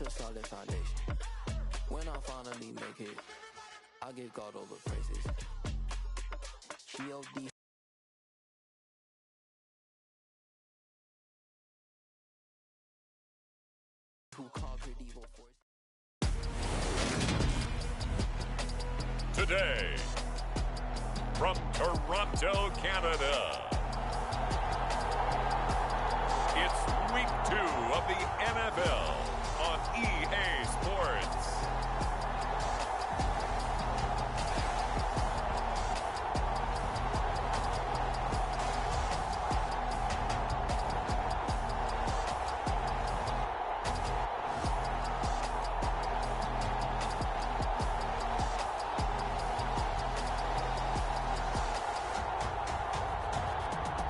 a solid foundation. When I finally make it, I give God all the praises. G-O-D. Who conquered evil force. Today, from Toronto, Canada, it's Week 2 of the NFL on EA Sports.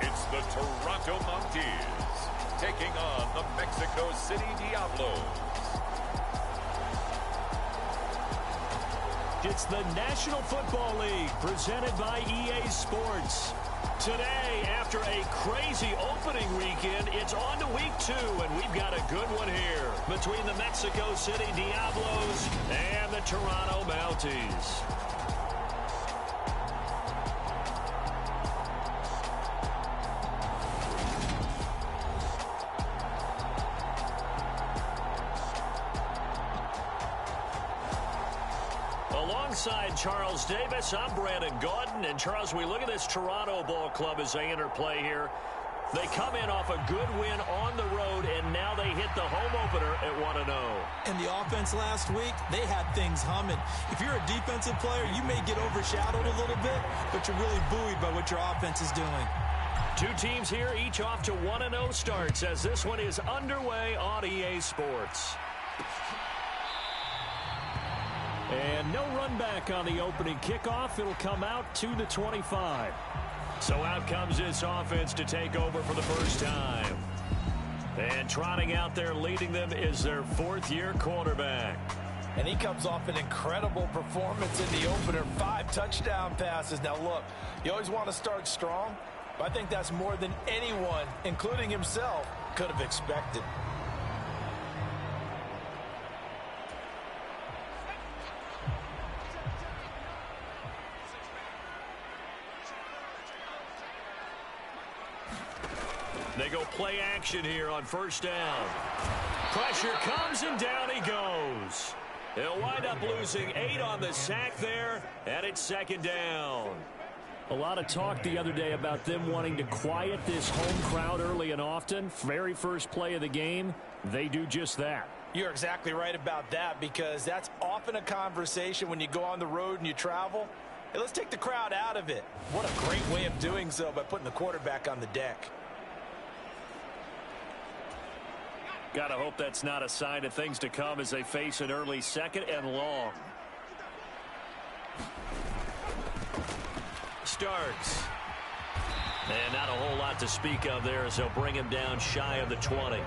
It's the Toronto Monkeys taking on the Mexico City Diablos. It's the National Football League presented by EA Sports. Today, after a crazy opening weekend, it's on to Week 2, and we've got a good one here between the Mexico City Diablos and the Toronto Mounties. Alongside Charles Davis, I'm Brandon Gaudin. And Charles, we look at this Toronto Ball Club as they enter play here. They come in off a good win on the road, and now they hit the home opener at 1-0. And the offense last week, they had things humming. If you're a defensive player, you may get overshadowed a little bit, but you're really buoyed by what your offense is doing. Two teams here, each off to 1-0 starts as this one is underway on EA Sports. And no run back on the opening kickoff. It'll come out to the 25. So out comes this offense to take over for the first time. And trotting out there leading them is their fourth-year quarterback. And he comes off an incredible performance in the opener. 5 touchdown passes. Now look, you always want to start strong, but I think that's more than anyone, including himself, could have expected. They go play action here on first down. Pressure comes and down he goes. He'll wind up losing 8 on the sack there, and it's second down. A lot of talk the other day about them wanting to quiet this home crowd early and often. Very first play of the game, they do just that. You're exactly right about that, because that's often a conversation when you go on the road and you travel. Hey, let's take the crowd out of it. What a great way of doing so by putting the quarterback on the deck. Gotta hope that's not a sign of things to come as they face an early second and long. Starks. And not a whole lot to speak of there as they'll bring him down shy of the 20.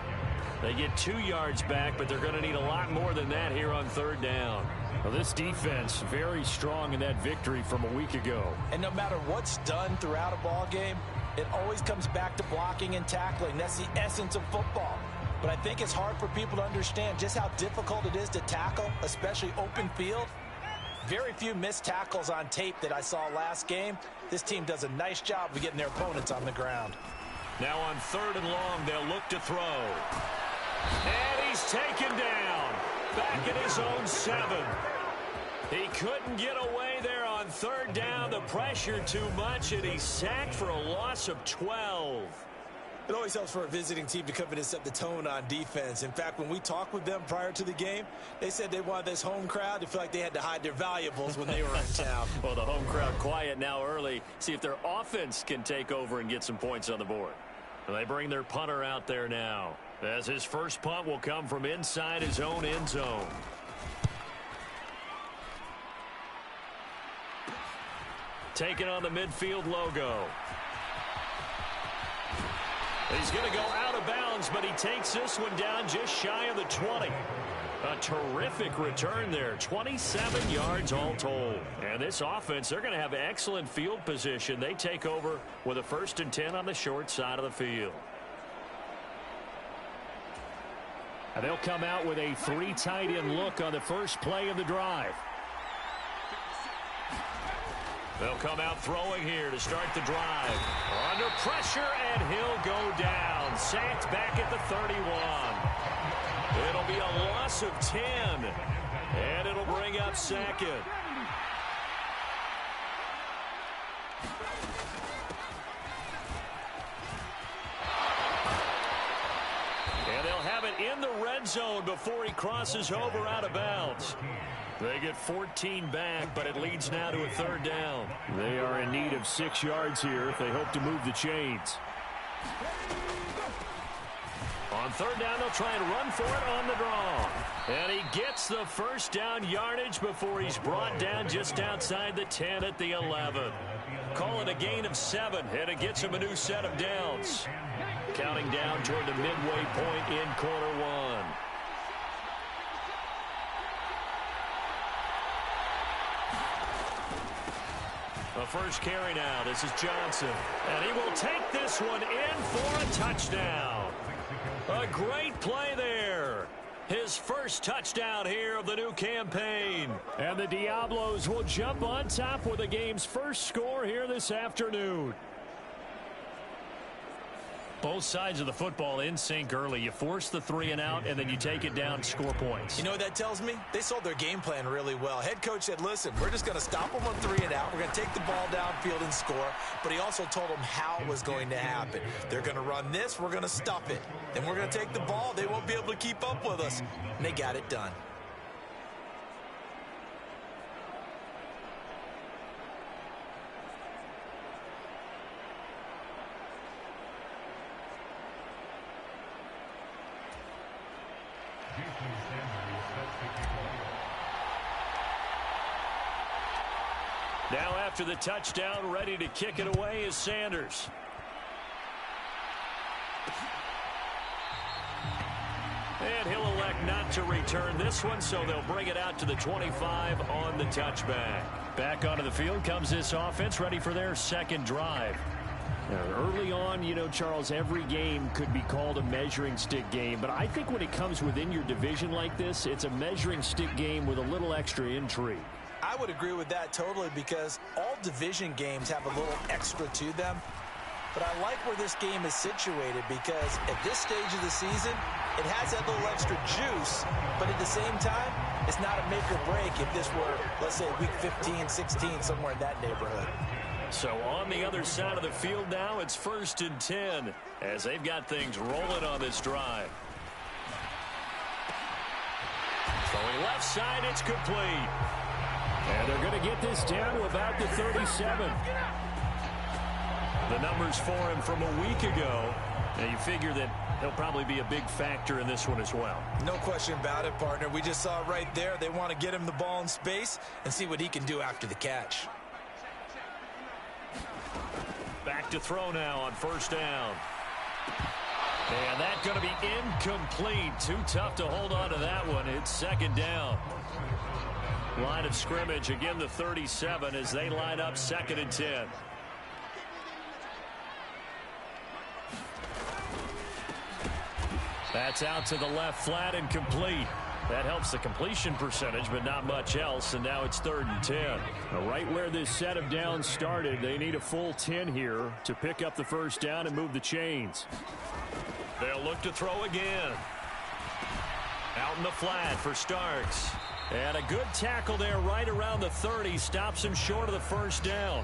They get 2 yards back, but they're going to need a lot more than that here on third down. Well, this defense very strong in that victory from a week ago. And no matter what's done throughout a ball game, it always comes back to blocking and tackling. That's the essence of football. But I think it's hard for people to understand just how difficult it is to tackle, especially open field. Very few missed tackles on tape that I saw last game. This team does a nice job of getting their opponents on the ground. Now on third and long, they'll look to throw. And he's taken down. Back at his own 7. He couldn't get away there on third down. The pressure too much, and he's sacked for a loss of 12. It always helps for a visiting team to come in and set the tone on defense. In fact, when we talked with them prior to the game, they said they wanted this home crowd to feel like they had to hide their valuables when they were in town. Well, the home crowd quiet now early. See if their offense can take over and get some points on the board. And they bring their punter out there now, as his first punt will come from inside his own end zone. Taking on the midfield logo. He's going to go out of bounds, but he takes this one down just shy of the 20. A terrific return there, 27 yards all told. And this offense, they're going to have excellent field position. They take over with a 1st and 10 on the short side of the field. And they'll come out with a 3 tight end look on the first play of the drive. They'll come out throwing here to start the drive. Under pressure, and he'll go down. Sacked back at the 31. It'll be a loss of 10, and it'll bring up second. And they'll have it in the red zone before he crosses over out of bounds. They get 14 back, but it leads now to a 3rd down. They are in need of 6 yards here if they hope to move the chains. On 3rd down, they'll try and run for it on the draw. And he gets the first down yardage before he's brought down just outside the 10 at the 11. Call it a gain of 7, and it gets him a new set of downs. Counting down toward the midway point in quarter 1. The first carry now. This is Johnson. And he will take this one in for a touchdown. A great play there. His first touchdown here of the new campaign. And the Diablos will jump on top with the game's first score here this afternoon. Both sides of the football in sync early. You force the 3 and out, and then you take it down, score points. You know what that tells me? They sold their game plan really well. Head coach said, listen, we're just going to stop them on 3 and out. We're going to take the ball downfield and score. But he also told them how it was going to happen. They're going to run this. We're going to stop it. Then we're going to take the ball. They won't be able to keep up with us. And they got it done. Now after the touchdown, ready to kick it away is Sanders. And he'll elect not to return this one, so they'll bring it out to the 25 on the touchback. Back onto the field comes this offense, ready for their second drive. Now, early on, you know, Charles, every game could be called a measuring stick game, but I think when it comes within your division like this, it's a measuring stick game with a little extra intrigue. I would agree with that totally because all division games have a little extra to them. But I like where this game is situated because at this stage of the season, it has that little extra juice, but at the same time, it's not a make or break if this were, let's say, week 15, 16, somewhere in that neighborhood. So on the other side of the field now, it's 1st and 10 as they've got things rolling on this drive. Throwing left side, it's complete. And they're going to get this down to about the 37. The numbers for him from a week ago. Now you figure that he'll probably be a big factor in this one as well. No question about it, partner. We just saw it right there. They want to get him the ball in space and see what he can do after the catch. Back to throw now on 1st down. And that's going to be incomplete. Too tough to hold on to that one. It's 2nd down. Line of scrimmage, again the 37 as they line up 2nd and 10. That's out to the left flat and complete. That helps the completion percentage, but not much else, and now it's 3rd and 10. Now, right where this set of downs started, they need a full 10 here to pick up the 1st down and move the chains. They'll look to throw again. Out in the flat for Starks. And a good tackle there right around the 30. Stops him short of the 1st down.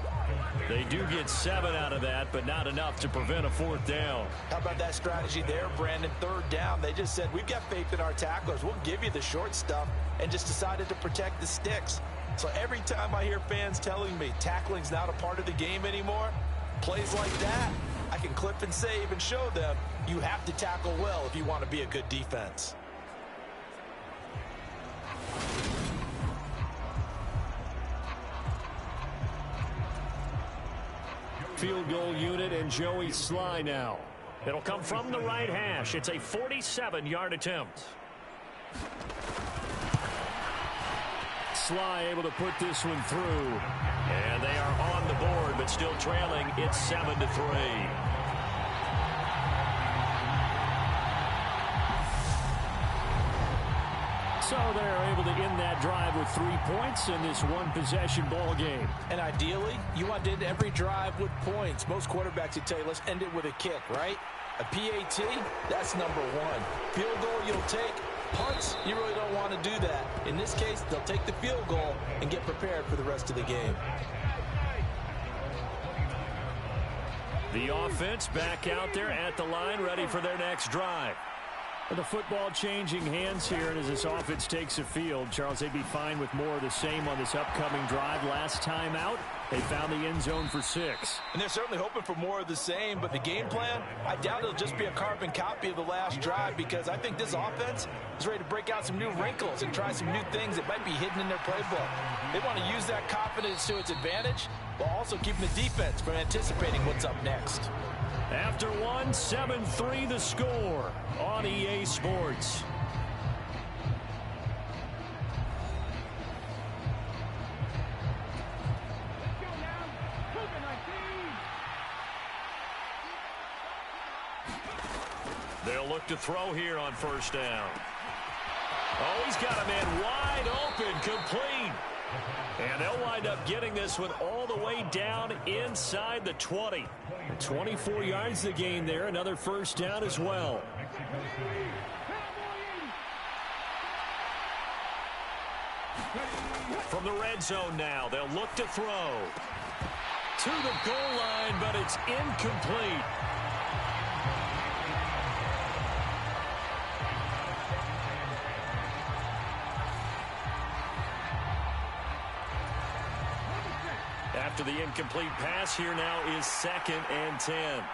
They do get 7 out of that, but not enough to prevent a 4th down. How about that strategy there, Brandon? 3rd down. They just said, we've got faith in our tacklers. We'll give you the short stuff, and just decided to protect the sticks. So every time I hear fans telling me tackling's not a part of the game anymore, plays like that, I can clip and save and show them you have to tackle well if you want to be a good defense. Field goal unit and Joey Sly now. It'll come from the right hash. It's a 47-yard attempt. Sly able to put this one through. And they are on the board, but still trailing. It's 7-3. So they're able to end that drive with 3 points in this one-possession ball game. And ideally, you want to end every drive with points. Most quarterbacks would tell you, let's end it with a kick, right? A PAT, that's number one. Field goal you'll take. Punts, you really don't want to do that. In this case, they'll take the field goal and get prepared for the rest of the game. The offense back out there at the line, ready for their next drive. The football changing hands here, and as this offense takes the field, Charles, they'd be fine with more of the same on this upcoming drive. Last time out, they found the end zone for 6. And they're certainly hoping for more of the same, but the game plan, I doubt it'll just be a carbon copy of the last drive, because I think this offense is ready to break out some new wrinkles and try some new things that might be hidden in their playbook. They want to use that confidence to its advantage, while also keeping the defense from anticipating what's up next. After one, 7-3 the score on EA Sports. They'll look to throw here on first down. Oh, he's got a man wide open, complete. And they'll wind up getting this one all the way down inside the 20. 24 yards the gain there. Another first down as well. From the red zone now, they'll look to throw. To the goal line, but it's incomplete. After the incomplete pass, here now is 2nd and 10.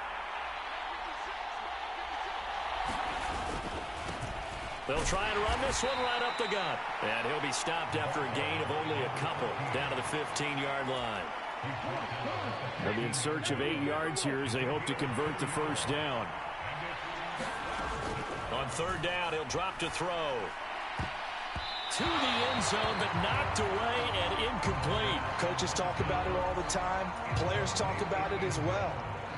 They'll try and run this one right up the gut. And he'll be stopped after a gain of only a couple down to the 15-yard line. They'll be in search of 8 yards here as they hope to convert the first down. On third down, he'll drop to throw. To the end zone, but knocked away and incomplete. Coaches talk about it all the time. Players talk about it as well.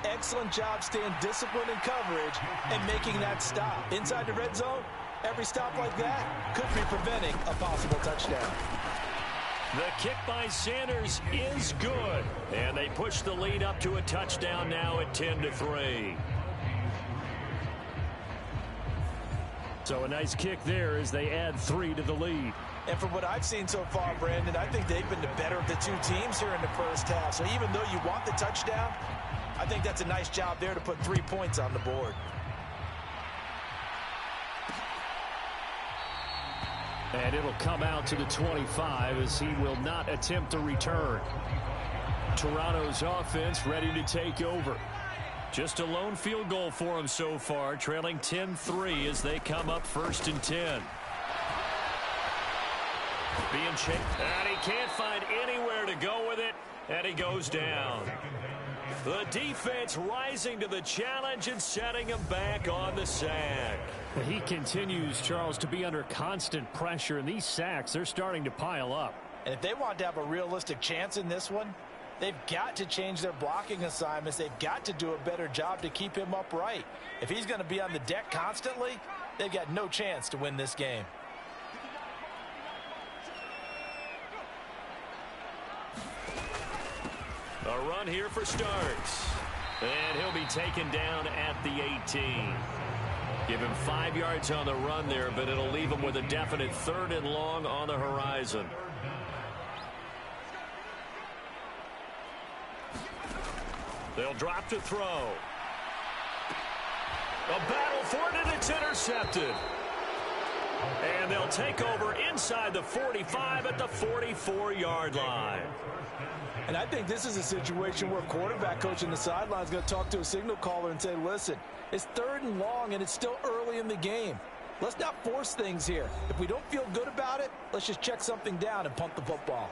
Excellent job staying disciplined in coverage and making that stop. Inside the red zone, every stop like that could be preventing a possible touchdown. The kick by Sanders is good. And they push the lead up to a touchdown now at 10-3. So a nice kick there as they add 3 to the lead. And from what I've seen so far, Brandon, I think they've been the better of the two teams here in the first half. So even though you want the touchdown, I think that's a nice job there to put 3 points on the board. And it'll come out to the 25 as he will not attempt to return. Toronto's offense ready to take over. Just a lone field goal for him so far, trailing 10-3 as they come up 1st and 10. Being chased, and he can't find anywhere to go with it, and he goes down. The defense rising to the challenge and setting him back on the sack. He continues, Charles, to be under constant pressure, and these sacks, they're starting to pile up. And if they want to have a realistic chance in this one, they've got to change their blocking assignments. They've got to do a better job to keep him upright. If he's going to be on the deck constantly, they've got no chance to win this game. A run here for Starks. And he'll be taken down at the 18. Give him 5 yards on the run there, but it'll leave him with a definite 3rd and long on the horizon. They'll drop to throw. A battle for it, and it's intercepted. And they'll take over inside the 45 at the 44-yard line. And I think this is a situation where a quarterback coach in the sideline is going to talk to a signal caller and say, listen, it's 3rd and long, and it's still early in the game. Let's not force things here. If we don't feel good about it, let's just check something down and punt the football.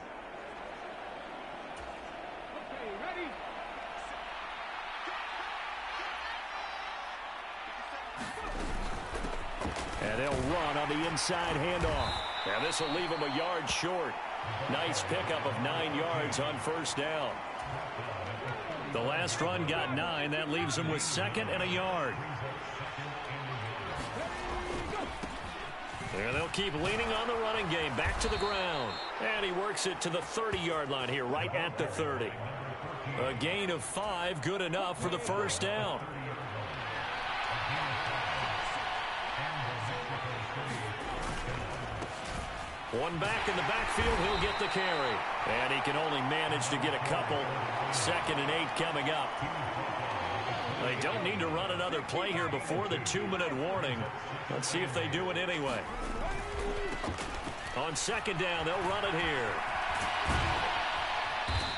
And they'll run on the inside handoff. And this will leave them a yard short. Nice pickup of 9 yards on first down. The last run got 9. That leaves them with 2nd and a yard. And they'll keep leaning on the running game. Back to the ground. And he works it to the 30-yard line here, right at the 30. A gain of 5, good enough for the first down. One back in the backfield, he'll get the carry. And he can only manage to get a couple. 2nd and 8 coming up. They don't need to run another play here before the 2-minute warning. Let's see if they do it anyway. On 2nd down, they'll run it here.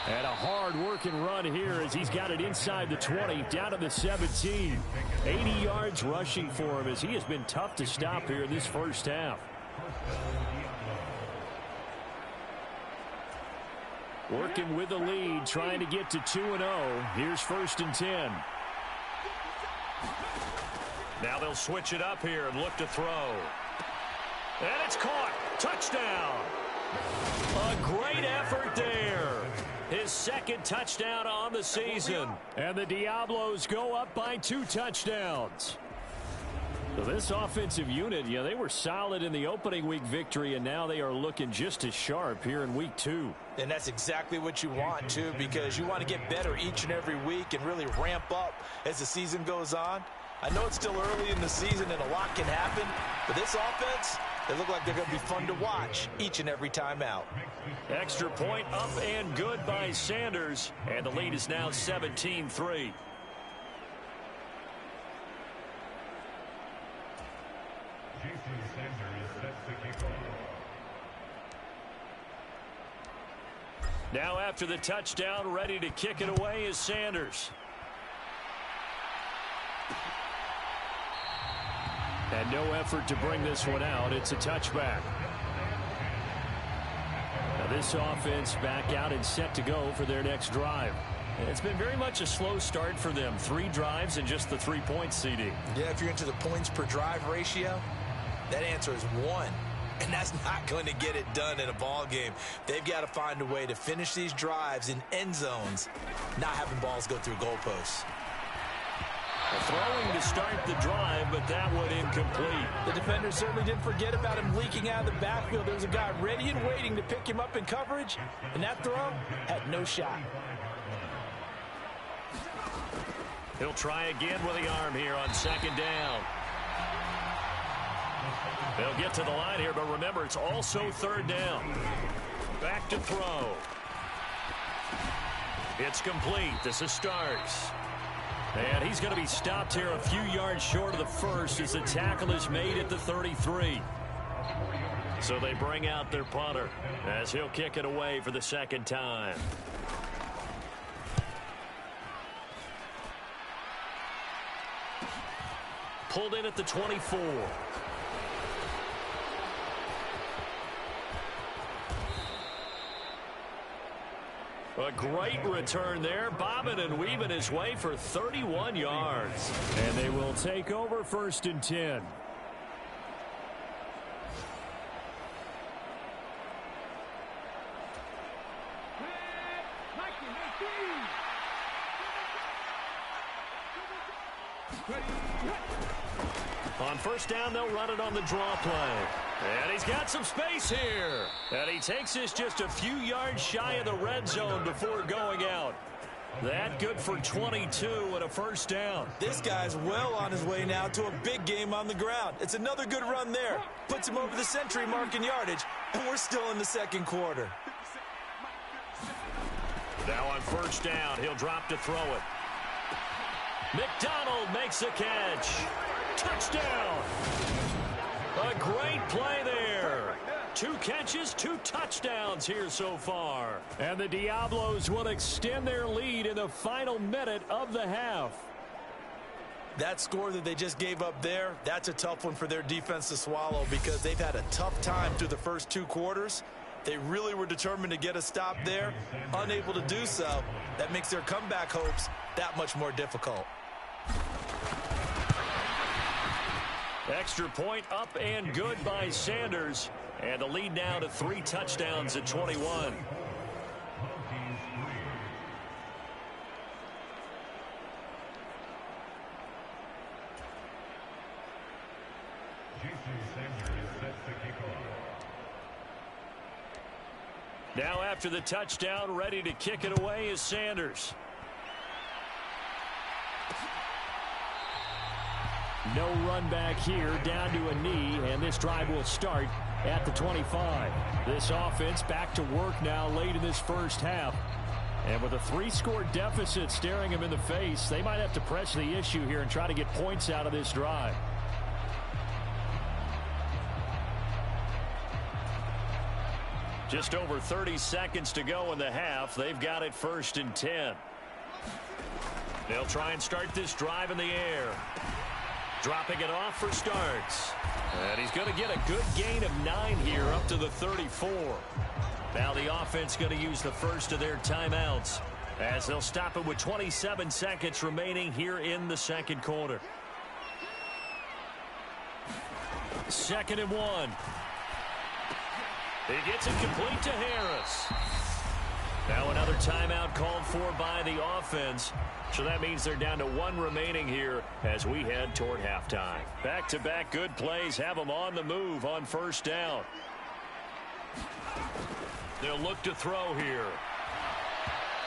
And a hard-working run here as he's got it inside the 20, down to the 17. 80 yards rushing for him as he has been tough to stop here in this first half. Working with the lead, trying to get to 2-0. Here's 1st and 10. Now they'll switch it up here and look to throw. And it's caught. Touchdown. A great effort there. His 2nd touchdown on the season. And the Diablos go up by 2 touchdowns. So this offensive unit, they were solid in the opening week victory, and now they are looking just as sharp here in week 2. And that's exactly what you want, too, because you want to get better each and every week and really ramp up as the season goes on. I know it's still early in the season and a lot can happen, but this offense, they look like they're going to be fun to watch each and every time out. Extra point up and good by Sanders, and the lead is now 17-3. Now after the touchdown, ready to kick it away is Sanders. And no effort to bring this one out. It's a touchback. Now this offense back out and set to go for their next drive. It's been very much a slow start for them. 3 drives and just the 3 points, CD. Yeah, if you're into the points per drive ratio, that answer is 1. And that's not going to get it done in a ball game. They've got to find a way to finish these drives in end zones, not having balls go through goalposts. Throwing to start the drive, but that one incomplete. The defender certainly didn't forget about him leaking out of the backfield. There was a guy ready and waiting to pick him up in coverage, and that throw had no shot. He'll try again with the arm here on 2nd down. They'll get to the line here, but remember, it's also 3rd down. Back to throw. It's complete. This is Starks. And he's going to be stopped here a few yards short of the first as the tackle is made at the 33. So they bring out their punter as he'll kick it away for the 2nd time. Pulled in at the 24. A great return there, bobbing and weaving his way for 31 yards. And they will take over 1st and 10. On 1st down, they'll run it on the draw play. And he's got some space here. And he takes this just a few yards shy of the red zone before going out. That good for 22 and a 1st down. This guy's well on his way now to a big game on the ground. It's another good run there. Puts him over the century mark in yardage, and we're still in the 2nd quarter. Now on 1st down, he'll drop to throw it. McDonald makes a catch. Touchdown. A great play there. 2 catches, 2 touchdowns here so far. And the Diablos will extend their lead in the final minute of the half. That score that they just gave up there, that's a tough one for their defense to swallow because they've had a tough time through the first 2 quarters. They really were determined to get a stop there. Unable to do so, that makes their comeback hopes that much more difficult. Extra point up and good by Sanders. And the lead now to 3 touchdowns at 21. Now after the touchdown, ready to kick it away is Sanders. No run back here, down to a knee, and this drive will start at the 25. This offense back to work now late in this first half. And with a 3-score deficit staring them in the face, they might have to press the issue here and try to get points out of this drive. Just over 30 seconds to go in the half. They've got it 1st and 10. They'll try and start this drive in the air. Dropping it off for starts. And he's going to get a good gain of 9 here up to the 34. Now the offense going to use the first of their timeouts as they'll stop it with 27 seconds remaining here in the second quarter. 2nd and 1. He gets it complete to Harris. Now another timeout called for by the offense. So that means they're down to 1 remaining here as we head toward halftime. Back-to-back good plays have them on the move on 1st down. They'll look to throw here.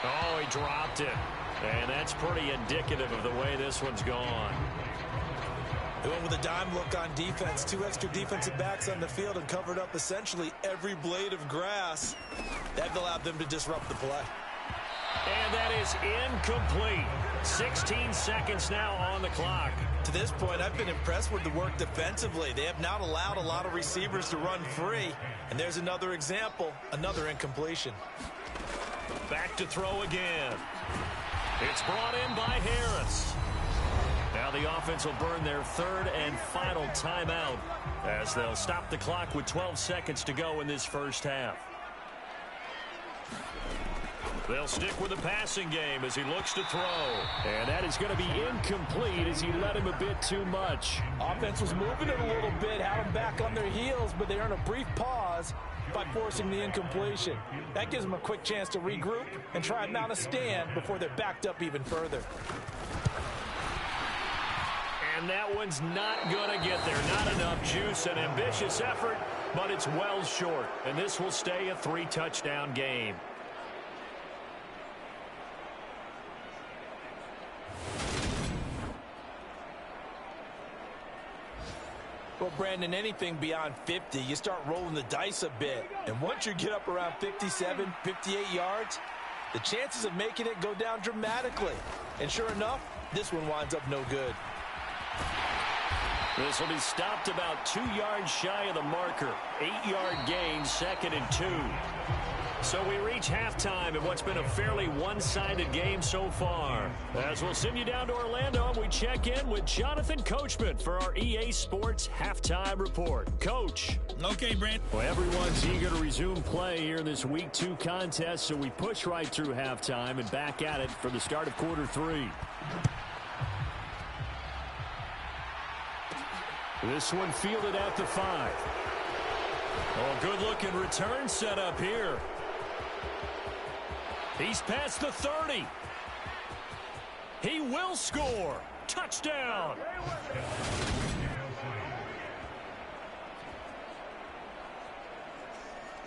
Oh, he dropped it. And that's pretty indicative of the way this one's gone. They went with a dime look on defense. 2 extra defensive backs on the field and covered up essentially every blade of grass. That allowed them to disrupt the play. And that is incomplete. 16 seconds now on the clock. To this point, I've been impressed with the work defensively. They have not allowed a lot of receivers to run free. And there's another example, another incompletion. Back to throw again. It's brought in by Harris. Now the offense will burn their 3rd and final timeout as they'll stop the clock with 12 seconds to go in this first half. They'll stick with the passing game as he looks to throw. And that is going to be incomplete as he led him a bit too much. Offense was moving it a little bit, had them back on their heels, but they earn a brief pause by forcing the incompletion. That gives them a quick chance to regroup and try and mount a stand before they're backed up even further. And that one's not going to get there. Not enough juice. An ambitious effort, but it's well short. And this will stay a 3-touchdown game. Well, Brandon, anything beyond 50, you start rolling the dice a bit. And once you get up around 57, 58 yards, the chances of making it go down dramatically. And sure enough, this one winds up no good. This will be stopped about 2 yards shy of the marker. 8-yard gain, 2nd and 2. So we reach halftime in what's been a fairly one-sided game so far. As we'll send you down to Orlando, and we check in with Jonathan Coachman for our EA Sports Halftime Report. Coach. Okay, Brent. Well, everyone's eager to resume play here in this Week 2 contest, so we push right through halftime and back at it for the start of quarter 3. This one fielded at the 5. Oh, good-looking return set up here. He's past the 30. He will score. Touchdown.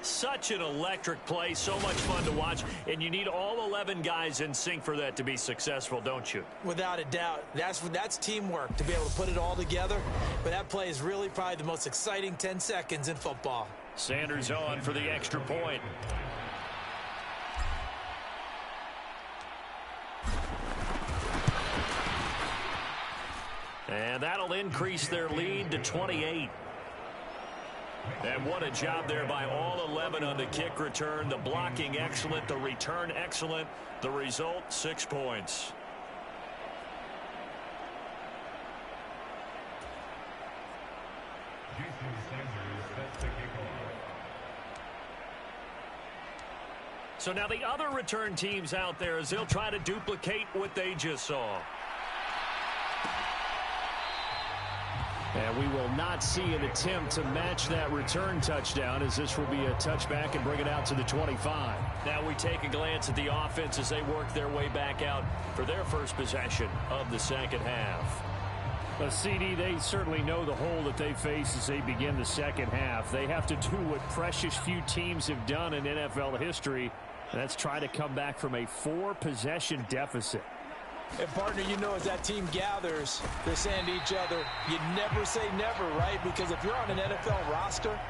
Such an electric play, so much fun to watch, and you need all 11 guys in sync for that to be successful, don't you? Without a doubt. That's teamwork to be able to put it all together, but that play is really probably the most exciting 10 seconds in football. Sanders on for the extra point. And that'll increase their lead to 28. And what a job there by all 11 on the kick return. The blocking excellent, the return excellent. The result, 6 points. So now the other return teams out there as they'll try to duplicate what they just saw. And we will not see an attempt to match that return touchdown, as this will be a touchback and bring it out to the 25. Now we take a glance at the offense as they work their way back out for their first possession of the second half. A CD, they certainly know the hole that they face as they begin the second half. They have to do what precious few teams have done in NFL history. That's try to come back from a 4-possession deficit. And, partner, you know, as that team gathers, they're saying to each other, you never say never, right? Because if you're on an NFL roster,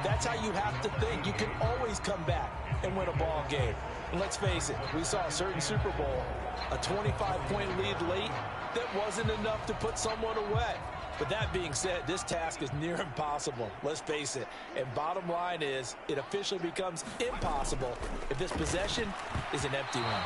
that's how you have to think. You can always come back and win a ball game. And let's face it, we saw a certain Super Bowl, a 25-point lead late, that wasn't enough to put someone away. But that being said, this task is near impossible. Let's face it. And bottom line is, it officially becomes impossible if this possession is an empty one.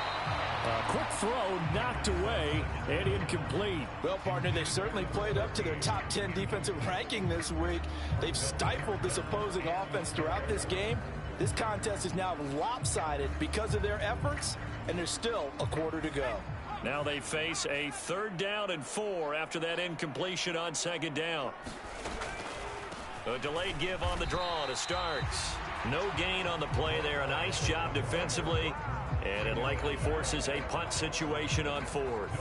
A quick throw knocked away and incomplete. Well, partner, they certainly played up to their top 10 defensive ranking this week. They've stifled this opposing offense throughout this game. This contest is now lopsided because of their efforts, and there's still a quarter to go. Now they face a 3rd down and 4 after that incompletion on 2nd down. A delayed give on the draw to start. No gain on the play there. A nice job defensively, and it likely forces a punt situation on 4th.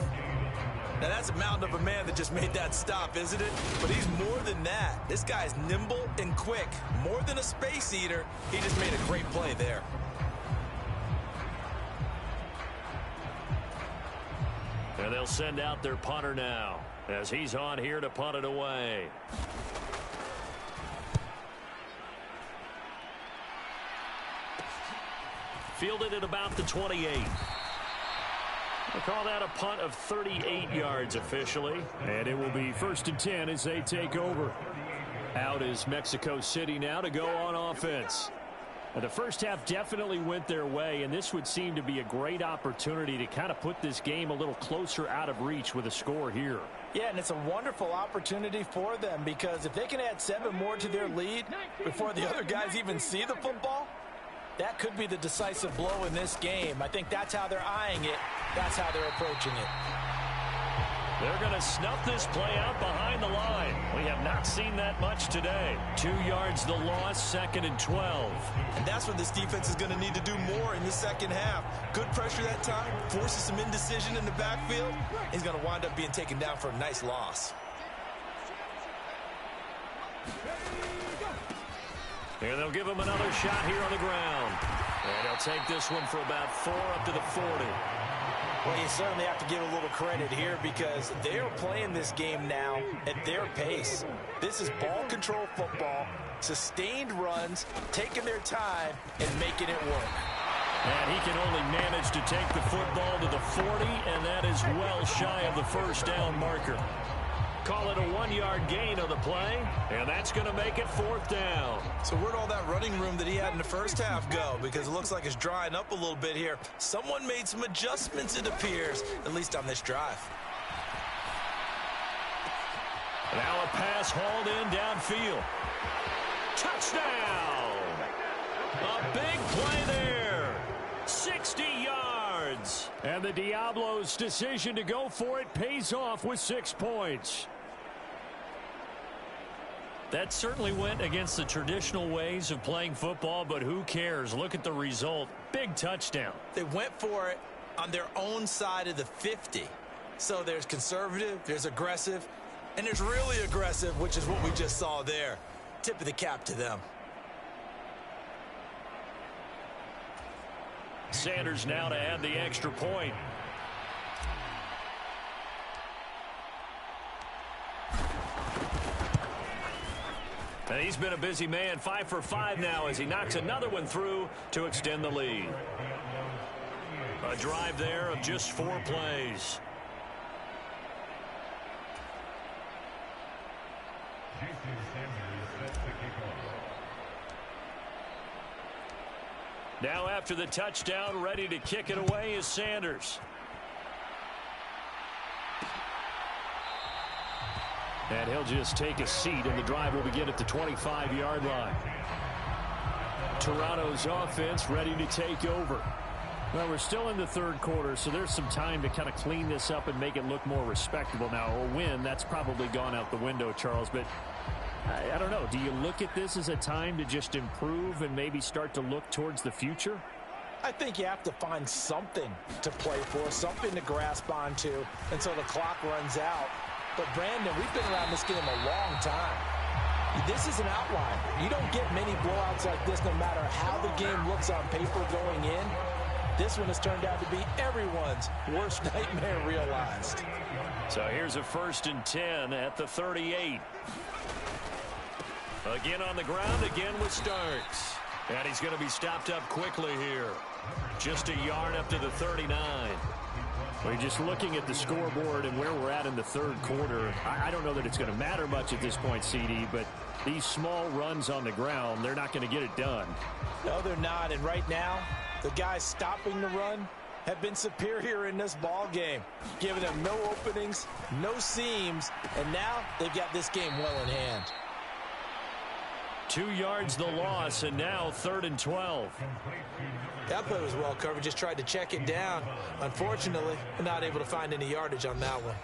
Now that's a mountain of a man that just made that stop, isn't it? But he's more than that. This guy's nimble and quick. More than a space eater, he just made a great play there. And they'll send out their punter now as he's on here to punt it away. Fielded at about the 28. We'll call that a punt of 38 yards officially. And it will be 1st and 10 as they take over. Out is Mexico City now to go on offense. Now, the first half definitely went their way, and this would seem to be a great opportunity to kind of put this game a little closer out of reach with a score here. Yeah, and it's a wonderful opportunity for them because if they can add 7 more to their lead before the other guys even see the football, that could be the decisive blow in this game. I think that's how they're eyeing it. That's how they're approaching it. They're going to snuff this play out behind the line. We have not seen that much today. 2 yards the loss, 2nd and 12. And that's what this defense is going to need to do more in the second half. Good pressure that time, forces some indecision in the backfield. He's going to wind up being taken down for a nice loss. Here they'll give him another shot here on the ground. And he'll take this one for about 4 up to the 40. Well, you certainly have to give a little credit here because they're playing this game now at their pace. This is ball control football, sustained runs, taking their time, and making it work. And he can only manage to take the football to the 40, and that is well shy of the 1st down marker. Call it a 1-yard gain on the play, and that's going to make it 4th down. So where'd all that running room that he had in the first half go? Because it looks like it's drying up a little bit here. Someone made some adjustments, it appears, at least on this drive. Now a pass hauled in downfield. Touchdown! A big play there. 60 yards. And the Diablos' decision to go for it pays off with 6 points. That certainly went against the traditional ways of playing football, but who cares? Look at the result. Big touchdown. They went for it on their own side of the 50. So there's conservative, there's aggressive, and there's really aggressive, which is what we just saw there. Tip of the cap to them. Sanders now to add the extra point. And he's been a busy man, 5 for 5 now as he knocks another one through to extend the lead. A drive there of just 4 plays. Now after the touchdown, ready to kick it away is Sanders. And he'll just take a seat, and the drive will begin at the 25-yard line. Toronto's offense ready to take over. Well, we're still in the 3rd quarter, so there's some time to kind of clean this up and make it look more respectable. Now, a win, that's probably gone out the window, Charles, but I don't know. Do you look at this as a time to just improve and maybe start to look towards the future? I think you have to find something to play for, something to grasp onto until the clock runs out. But, Brandon, we've been around this game a long time. This is an outlier. You don't get many blowouts like this no matter how the game looks on paper going in. This one has turned out to be everyone's worst nightmare realized. So here's a 1st and 10 at the 38. Again on the ground, again with Starks. And he's going to be stopped up quickly here. Just a yard up to the 39. We're just looking at the scoreboard and where we're at in the third quarter. I don't know that it's going to matter much at this point, CD, but these small runs on the ground, they're not going to get it done. No, they're not. And right now, the guys stopping the run have been superior in this ball game, giving them no openings, no seams, and now they've got this game well in hand. 2 yards the loss, and now 3rd and 12. That play was well covered, just tried to check it down. Unfortunately, not able to find any yardage on that one.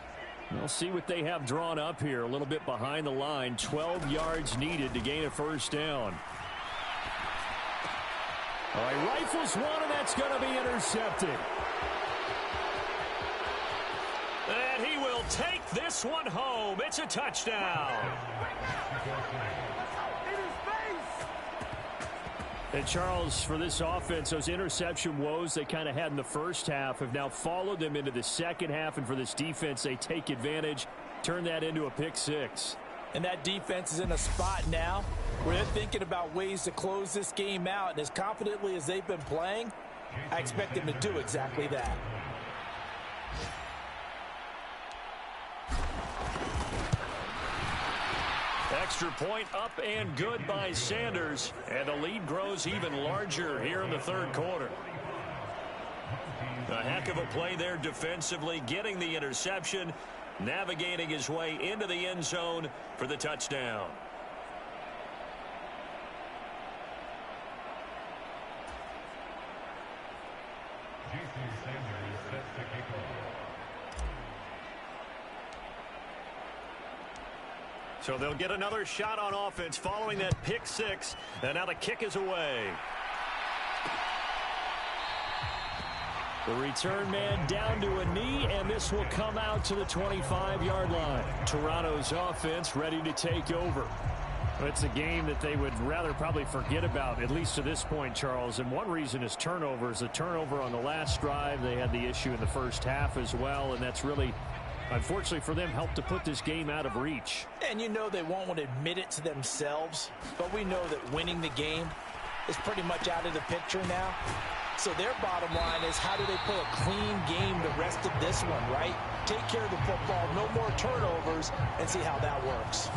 We'll see what they have drawn up here, a little bit behind the line. 12 yards needed to gain a 1st down. All right, rifles one, and that's going to be intercepted. And he will take this one home. It's a touchdown. And Charles, for this offense, those interception woes they kind of had in the first half have now followed them into the second half. And for this defense, they take advantage, turn that into a pick 6. And that defense is in a spot now where they're thinking about ways to close this game out. And as confidently as they've been playing, I expect them to do exactly that. Extra point up and good by Sanders. And the lead grows even larger here in the third quarter. A heck of a play there defensively, getting the interception, navigating his way into the end zone for the touchdown. So they'll get another shot on offense following that pick 6. And now the kick is away. The return man down to a knee, and this will come out to the 25-yard line. Toronto's offense ready to take over. It's a game that they would rather probably forget about, at least to this point, Charles. And one reason is turnovers. The turnover on the last drive, they had the issue in the first half as well, and that's really, unfortunately for them, helped to put this game out of reach. And you know they won't want to admit it to themselves, but we know that winning the game is pretty much out of the picture now. So their bottom line is, how do they play a clean game the rest of this one, right? Take care of the football, no more turnovers, and see how that works.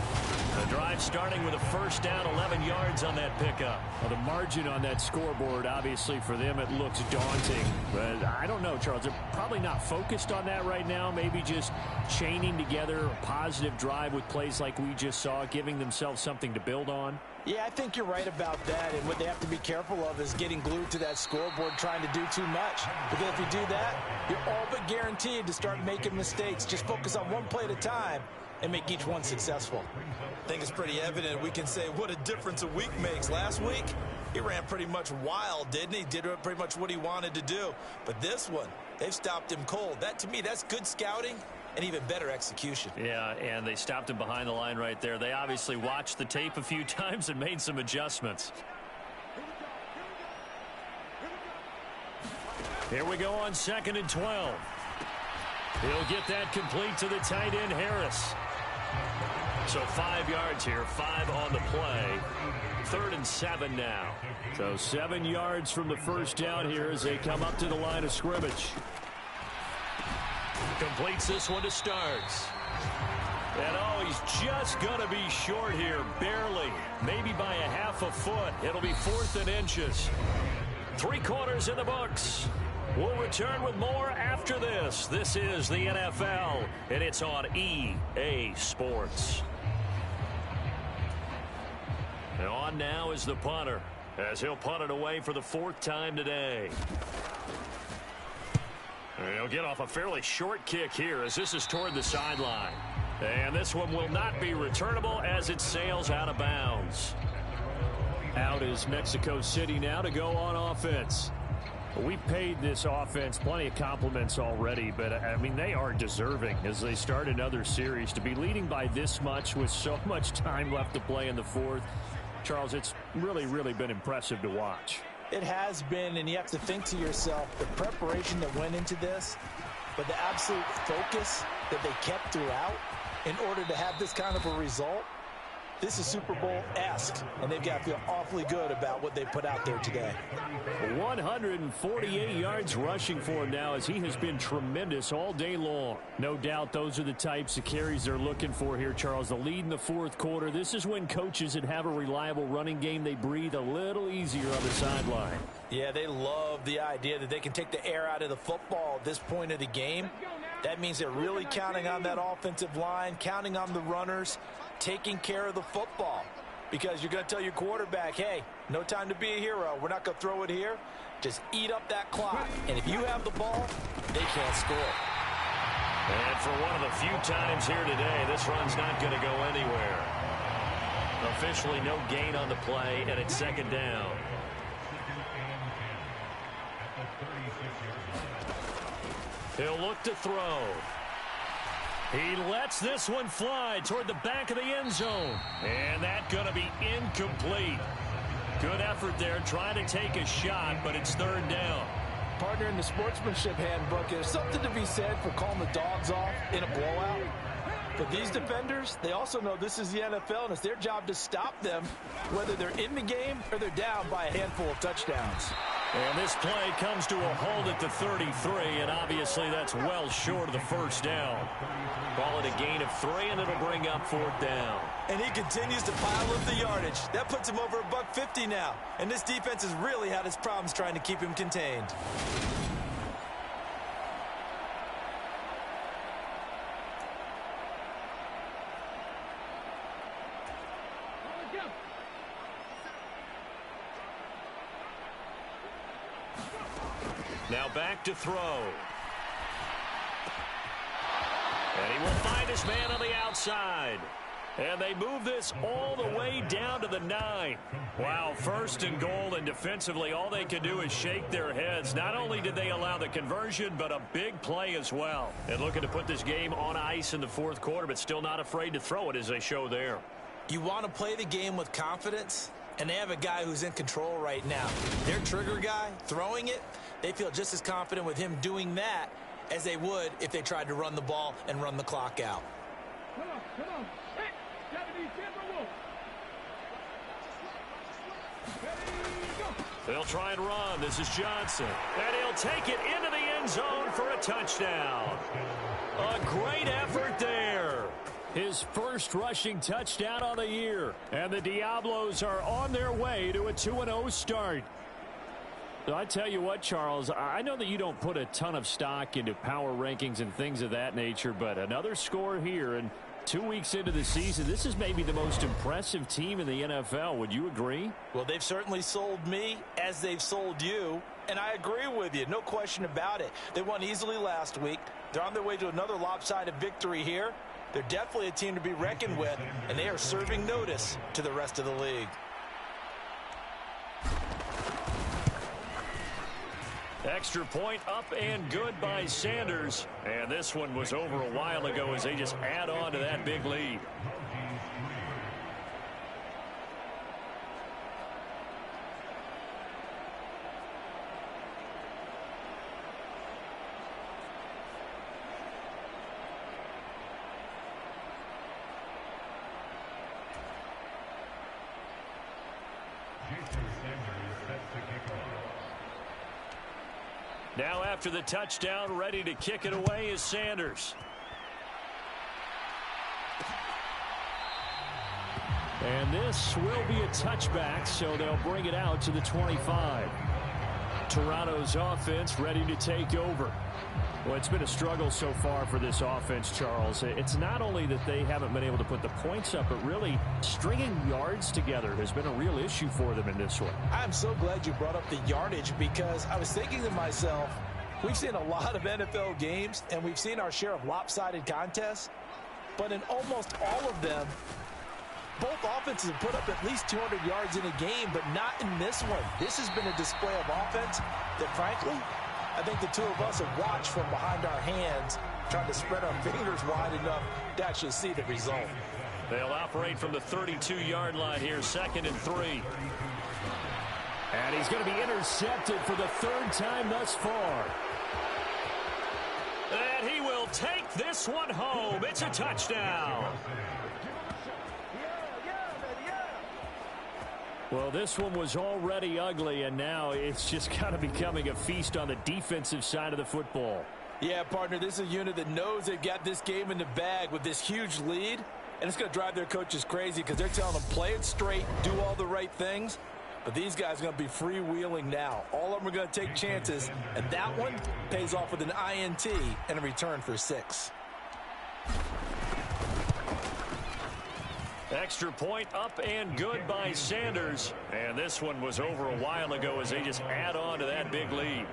The drive starting with a 1st down, 11 yards on that pickup. Well, the margin on that scoreboard, obviously, for them, it looks daunting. But I don't know, Charles. They're probably not focused on that right now. Maybe just chaining together a positive drive with plays like we just saw, giving themselves something to build on. Yeah, I think you're right about that, and what they have to be careful of is getting glued to that scoreboard trying to do too much. Because if you do that, you're all but guaranteed to start making mistakes. Just focus on one play at a time and make each one successful. I think it's pretty evident we can say what a difference a week makes. Last week, he ran pretty much wild, didn't he? Did pretty much what he wanted to do. But this one, they've stopped him cold. That, to me, that's good scouting and even better execution. Yeah, and they stopped him behind the line right there. They obviously watched the tape a few times and made some adjustments. Here we go on 2nd and 12. He'll get that complete to the tight end, Harris. So 5 yards here, 5 on the play. 3rd and 7 now. So 7 yards from the 1st down here as they come up to the line of scrimmage. Completes this one to Starks. And oh, he's just going to be short here, barely. Maybe by a half a foot. It'll be 4th and inches. 3 quarters in the books. We'll return with more after this. This is the NFL, and it's on EA Sports. And on now is the punter, as he'll punt it away for the 4th time today. He'll get off a fairly short kick here as this is toward the sideline. And this one will not be returnable as it sails out of bounds. Out is Mexico City now to go on offense. We've paid this offense plenty of compliments already, but, I mean, they are deserving as they start another series. To be leading by this much with so much time left to play in the fourth, Charles, it's really, really been impressive to watch. It has been, and you have to think to yourself, the preparation that went into this, but the absolute focus that they kept throughout in order to have this kind of a result. This is Super Bowl-esque, and they've got to feel awfully good about what they put out there today. 148 yards rushing for him now as he has been tremendous all day long. No doubt those are the types of carries they're looking for here, Charles. The lead in the fourth quarter. This is when coaches that have a reliable running game, they breathe a little easier on the sideline. Yeah, they love the idea that they can take the air out of the football at this point of the game. That means they're really counting on that offensive line, counting on the runners, taking care of the football. Because you're going to tell your quarterback, hey, no time to be a hero. We're not going to throw it here. Just eat up that clock. And if you have the ball, they can't score. And for one of the few times here today, this run's not going to go anywhere. Officially no gain on the play, and it's second down. He'll look to throw. He lets this one fly toward the back of the end zone. And that's going to be incomplete. Good effort there trying to take a shot, but it's third down. Partner, in the sportsmanship handbook, there's something to be said for calling the dogs off in a blowout. But these defenders, they also know this is the NFL, and it's their job to stop them, whether they're in the game or they're down by a handful of touchdowns. And this play comes to a hold at the 33, and obviously that's well short of the first down. Call it a gain of 3, and it'll bring up fourth down. And he continues to pile up the yardage. That puts him over $150 now. And this defense has really had its problems trying to keep him contained. Now back to throw. And he will find his man on the outside. And they move this all the way down to the 9. Wow, first and goal, and defensively all they can do is shake their heads. Not only did they allow the conversion, but a big play as well. And looking to put this game on ice in the fourth quarter, but still not afraid to throw it as they show there. You want to play the game with confidence, and they have a guy who's in control right now. Their trigger guy, throwing it, they feel just as confident with him doing that as they would if they tried to run the ball and run the clock out. Come on. Hey, they'll try and run. This is Johnson. And he'll take it into the end zone for a touchdown. A great effort there. His first rushing touchdown on the year. And the Diablos are on their way to a 2-0 start. So I tell you what, Charles, I know that you don't put a ton of stock into power rankings and things of that nature, but another score here, and 2 weeks into the season, this is maybe the most impressive team in the NFL. Would you agree? Well, they've certainly sold me as they've sold you, and I agree with you. No question about it. They won easily last week. They're on their way to another lopsided victory here. They're definitely a team to be reckoned with, and they are serving notice to the rest of the league. Extra point up and good by Sanders. And this one was over a while ago as they just add on to that big lead. Now after the touchdown, ready to kick it away is Sanders. And this will be a touchback, so they'll bring it out to the 25. Toronto's offense ready to take over. Well, it's been a struggle so far for this offense, Charles. It's not only that they haven't been able to put the points up, but really stringing yards together has been a real issue for them in this one. I'm so glad you brought up the yardage, because I was thinking to myself, we've seen a lot of NFL games, and we've seen our share of lopsided contests, but in almost all of them, Both offenses have put up at least 200 yards in a game, but not in this one. This has been a display of offense that, frankly, I think the two of us have watched from behind our hands, trying to spread our fingers wide enough to actually see the result. They'll operate from the 32-yard line here, 2nd and 3. And he's going to be intercepted for the 3rd time thus far. And he will take this one home. It's a touchdown. Well, this one was already ugly, and now it's just kind of becoming a feast on the defensive side of the football. Yeah, partner, this is a unit that knows they've got this game in the bag with this huge lead, and it's going to drive their coaches crazy because they're telling them play it straight, do all the right things. But these guys are going to be freewheeling now. All of them are going to take chances, and that one pays off with an INT and a return for 6. Extra point up and good by Sanders. And this one was over a while ago as they just add on to that big lead.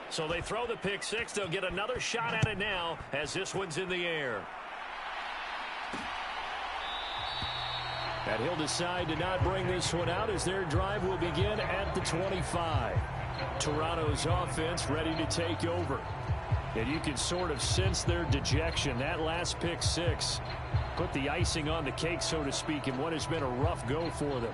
So they throw the pick six. They'll get another shot at it now as this one's in the air. And he'll decide to not bring this one out as their drive will begin at the 25. Toronto's offense ready to take over. And you can sort of sense their dejection. That last pick six put the icing on the cake, so to speak, in what has been a rough go for them.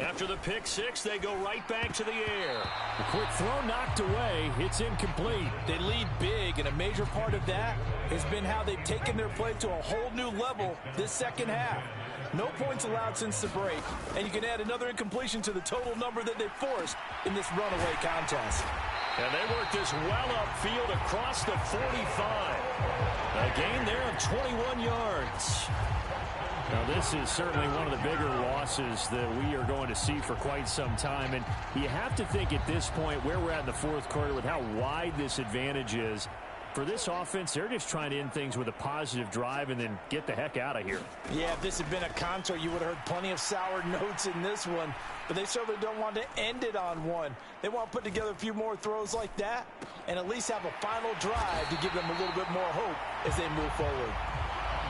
After the pick six, they go right back to the air. A quick throw knocked away. It's incomplete. They lead big, and a major part of that has been how they've taken their play to a whole new level this second half. No points allowed since the break, and you can add another incompletion to the total number that they forced in this runaway contest. And they work this well upfield across the 45. A gain there of 21 yards. Now, this is certainly one of the bigger losses that we are going to see for quite some time. And you have to think at this point where we're at in the fourth quarter with how wide this advantage is. For this offense, they're just trying to end things with a positive drive and then get the heck out of here. Yeah, if this had been a concert, you would have heard plenty of sour notes in this one. But they certainly don't want to end it on one. They want to put together a few more throws like that and at least have a final drive to give them a little bit more hope as they move forward.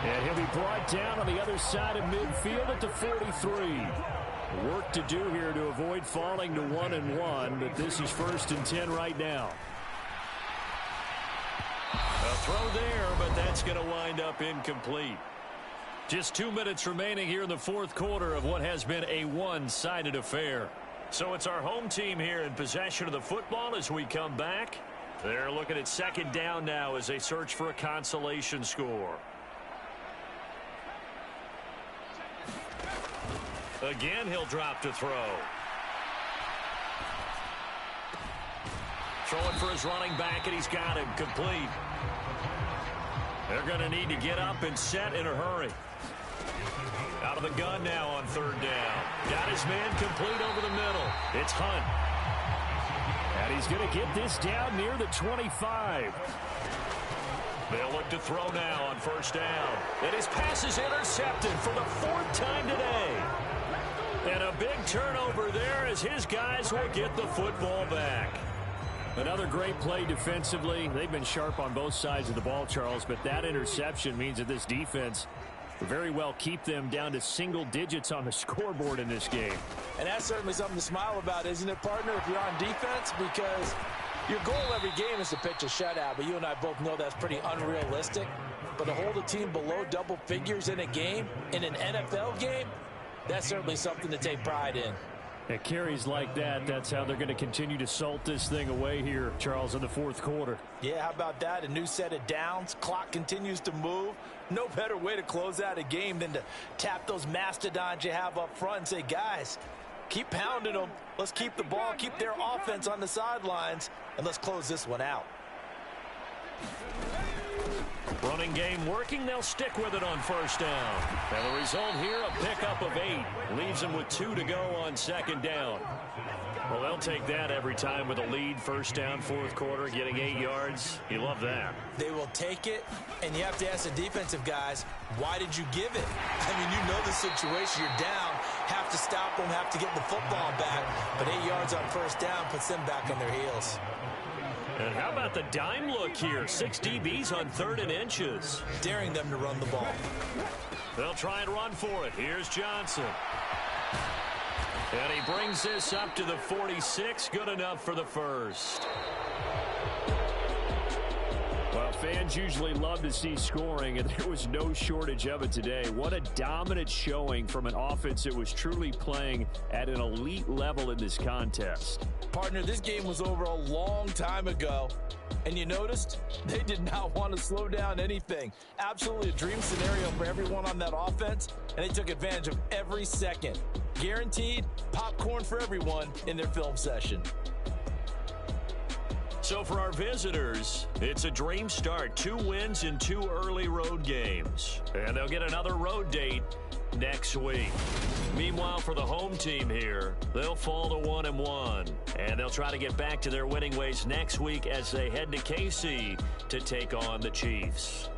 And he'll be brought down on the other side of midfield at the 43. Work to do here to avoid falling to 1-1, but this is 1st and 10 right now. A throw there, but that's going to wind up incomplete. Just 2 minutes remaining here in the fourth quarter of what has been a one-sided affair. So it's our home team here in possession of the football as we come back. They're looking at 2nd down now as they search for a consolation score. Again, he'll drop to throw. Throwing for his running back, and he's got him complete. They're going to need to get up and set in a hurry. Out of the gun now on 3rd down. Got his man complete over the middle. It's Hunt. And he's going to get this down near the 25. They'll look to throw now on 1st down. And his pass is intercepted for the 4th time today. And a big turnover there as his guys will get the football back. Another great play defensively. They've been sharp on both sides of the ball, Charles, but that interception means that this defense will very well keep them down to single digits on the scoreboard in this game. And that's certainly something to smile about, isn't it, partner, if you're on defense? Because your goal every game is to pitch a shutout, but you and I both know that's pretty unrealistic. But to hold a team below double figures in a game, in an NFL game, that's certainly something to take pride in. At carries like that, that's how they're going to continue to salt this thing away here, Charles, in the fourth quarter. Yeah, how about that? A new set of downs. Clock continues to move. No better way to close out a game than to tap those mastodons you have up front and say, guys, Keep pounding them. Let's keep the ball, keep their offense on the sidelines, and let's close this one out. Running game working. They'll stick with it on first down. And the result here, a pickup of 8. Leaves them with 2 to go on second down. Well, they'll take that every time with a lead. First down, fourth quarter, getting 8 yards. You love that. They will take it, and you have to ask the defensive guys, why did you give it? I mean, you know the situation. You're down, have to stop them, have to get the football back. But 8 yards on first down puts them back on their heels. And how about the dime look here? 6 DBs on 3rd and inches. Daring them to run the ball. They'll try and run for it. Here's Johnson. And he brings this up to the 46. Good enough for the first. Well, fans usually love to see scoring, and there was no shortage of it today. What a dominant showing from an offense that was truly playing at an elite level in this contest. Partner, this game was over a long time ago, and you noticed they did not want to slow down anything. Absolutely a dream scenario for everyone on that offense, and they took advantage of every second. Guaranteed popcorn for everyone in their film session. So for our visitors, it's a dream start. 2 wins in 2 early road games. And they'll get another road date next week. Meanwhile, for the home team here, they'll fall to 1-1. And they'll try to get back to their winning ways next week as they head to KC to take on the Chiefs.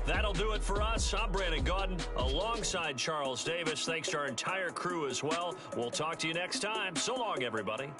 That'll do it for us. I'm Brandon Gaudin alongside Charles Davis. Thanks to our entire crew as well. We'll talk to you next time. So long, everybody.